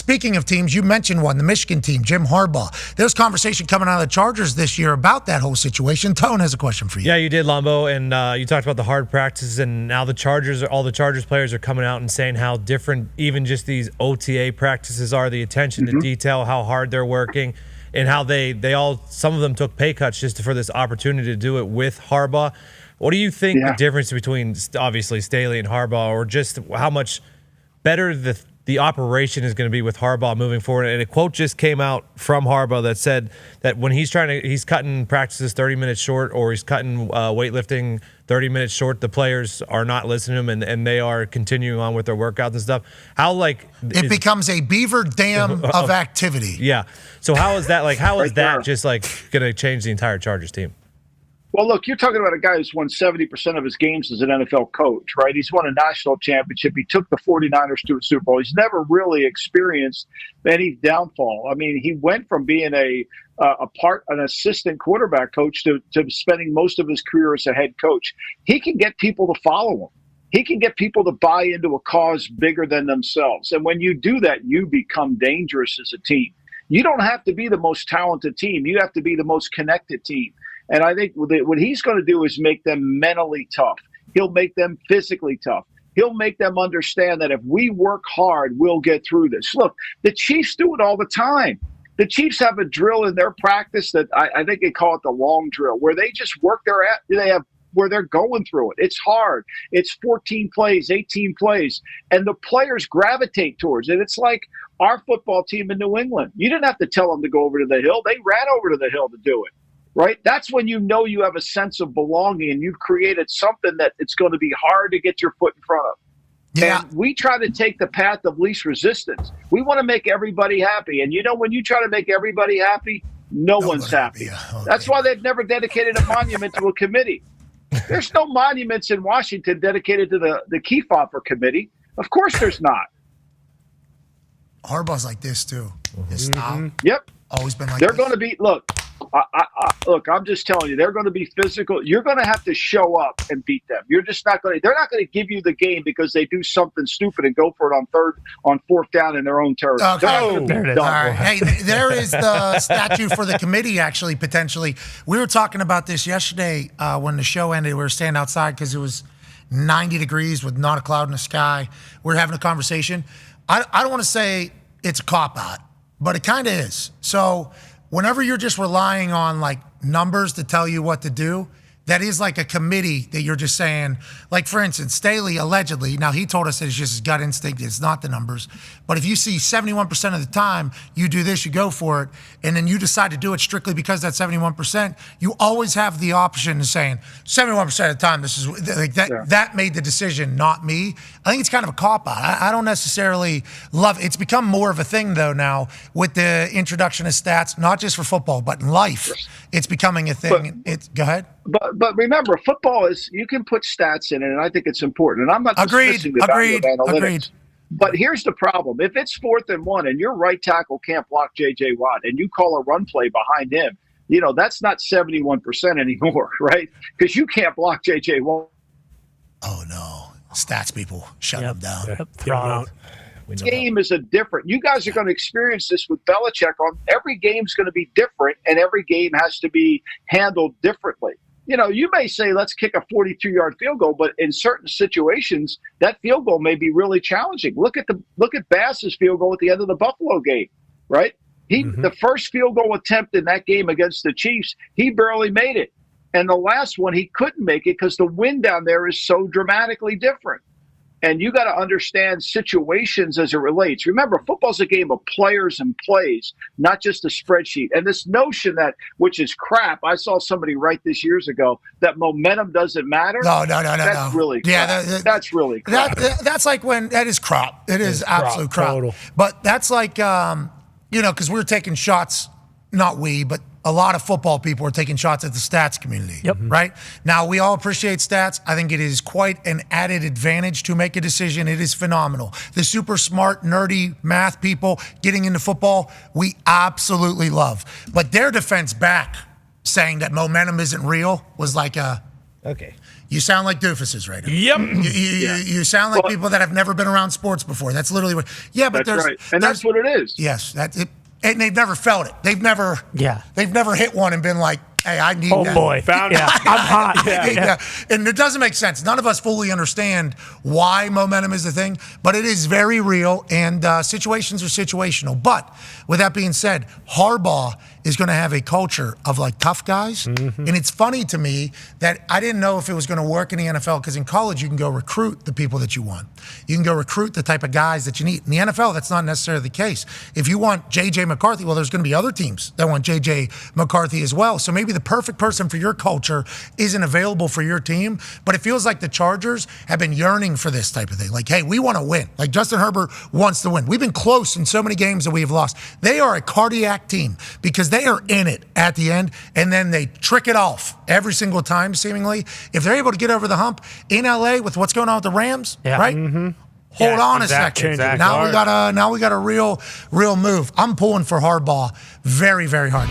speaking of teams, you mentioned one, the Michigan team, Jim Harbaugh. There's conversation coming out of the Chargers this year about that whole situation. Tone has a question for you. Yeah, you did, Lumbo, and you talked about the hard practices, and now all the Chargers players are coming out and saying how different even just these OTA practices are, the attention to detail, how hard they're working, and how some of them took pay cuts just for this opportunity to do it with Harbaugh. What do you think the difference between, obviously, Staley and Harbaugh, or just how much better the operation is going to be with Harbaugh moving forward? And a quote just came out from Harbaugh that said that when he's cutting practices 30 minutes short, or he's cutting weightlifting 30 minutes short, the players are not listening to him, and they are continuing on with their workouts and stuff. It becomes a beaver dam of activity. Yeah. So how is that just like going to change the entire Chargers team? Well, look, you're talking about a guy who's won 70% of his games as an NFL coach, right? He's won a national championship. He took the 49ers to a Super Bowl. He's never really experienced any downfall. I mean, he went from being an assistant quarterback coach to spending most of his career as a head coach. He can get people to follow him. He can get people to buy into a cause bigger than themselves. And when you do that, you become dangerous as a team. You don't have to be the most talented team. You have to be the most connected team. And I think what he's going to do is make them mentally tough. He'll make them physically tough. He'll make them understand that if we work hard, we'll get through this. Look, the Chiefs do it all the time. The Chiefs have a drill in their practice that I think they call it the long drill, where they just work where they're going through it. It's hard. It's 14 plays, 18 plays, and the players gravitate towards it. It's like our football team in New England. You didn't have to tell them to go over to the hill. They ran over to the hill to do it. Right? That's when you know you have a sense of belonging and you've created something that it's going to be hard to get your foot in front of. Yeah. And we try to take the path of least resistance. We want to make everybody happy. And when you try to make everybody happy, no one's happy. Yeah, okay. That's why they've never dedicated a monument to a committee. There's no monuments in Washington dedicated to the Kefauver committee. Of course there's not. Harbaugh's like this, too. His style. Yep. Always been like They're this. going to be, look, look, I'm just telling you, they're going to be physical. You're going to have to show up and beat them. You're just not going to. They're not going to give you the game because they do something stupid and go for it on fourth down in their own territory. Okay. There it is. All right. Hey, there is the statue for the committee, actually, potentially. We were talking about this yesterday when the show ended. We were standing outside because it was 90 degrees with not a cloud in the sky. We were having a conversation. I don't want to say it's a cop-out, but it kind of is. So whenever you're just relying on like numbers to tell you what to do, that is like a committee that you're just saying, like for instance, Staley allegedly, now he told us that it's just his gut instinct, it's not the numbers. But if you see 71% of the time you do this, you go for it, and then you decide to do it strictly because that's 71%, you always have the option of saying 71% of the time this is like that. Yeah. That made the decision, not me. I think it's kind of a cop-out. I don't necessarily love it. It's become more of a thing though now with the introduction of stats, not just for football, but in life. It's becoming a thing. Go ahead. But remember, football is, you can put stats in it, and I think it's important. And I'm not dismissing the value of analytics. Agreed. But here's the problem. If it's 4th and 1 and your right tackle can't block J.J. Watt and you call a run play behind him, that's not 71% anymore, right? Because you can't block J.J. Watt. Oh, no. Stats people, shut them down. Yep. This game is different. You guys are going to experience this with Belichick. Every game's going to be different, and every game has to be handled differently. You may say, let's kick a 42-yard field goal, but in certain situations, that field goal may be really challenging. Look at Bass's field goal at the end of the Buffalo game, right? The first field goal attempt in that game against the Chiefs, he barely made it. And the last one, he couldn't make it because the wind down there is so dramatically different. And you got to understand situations as it relates. Remember, football's a game of players and plays, not just a spreadsheet. And this notion that, which is crap, I saw somebody write this years ago, that momentum doesn't matter. No. That's really crap. Yeah, that's really crap. That's like when, that is crap. It is absolute crap. Total. But that's like, because we're taking shots, not we, but a lot of football people are taking shots at the stats community, right? Now, we all appreciate stats. I think it is quite an added advantage to make a decision. It is phenomenal. The super smart, nerdy math people getting into football, we absolutely love. But their defense back saying that momentum isn't real was like Okay. You sound like doofuses right now. Yep. You sound like people that have never been around sports before. That's literally what. Yeah, but that's right, and that's what it is. Yes, that's it. And they've never felt it. They've never hit one and been like, hey, I need that. Oh, boy. Found it. I'm hot. Yeah. And it doesn't make sense. None of us fully understand why momentum is the thing, but it is very real, and situations are situational. But with that being said, Harbaugh is going to have a culture of like tough guys. And it's funny to me that I didn't know if it was going to work in the NFL, because in college you can go recruit the people that you want. You can go recruit the type of guys that you need. In the NFL, that's not necessarily the case. If you want J.J. McCarthy, well, there's going to be other teams that want J.J. McCarthy as well. So maybe the perfect person for your culture isn't available for your team, but it feels like the Chargers have been yearning for this type of thing. Like, hey, we want to win. Like Justin Herbert wants to win. We've been close in so many games that we have lost. They are a cardiac team because they are in it at the end, and then they trick it off every single time, seemingly. If they're able to get over the hump in LA with what's going on with the Rams, right? Hold on a second. Exactly. Now we got a real move. I'm pulling for Harbaugh very, very hard.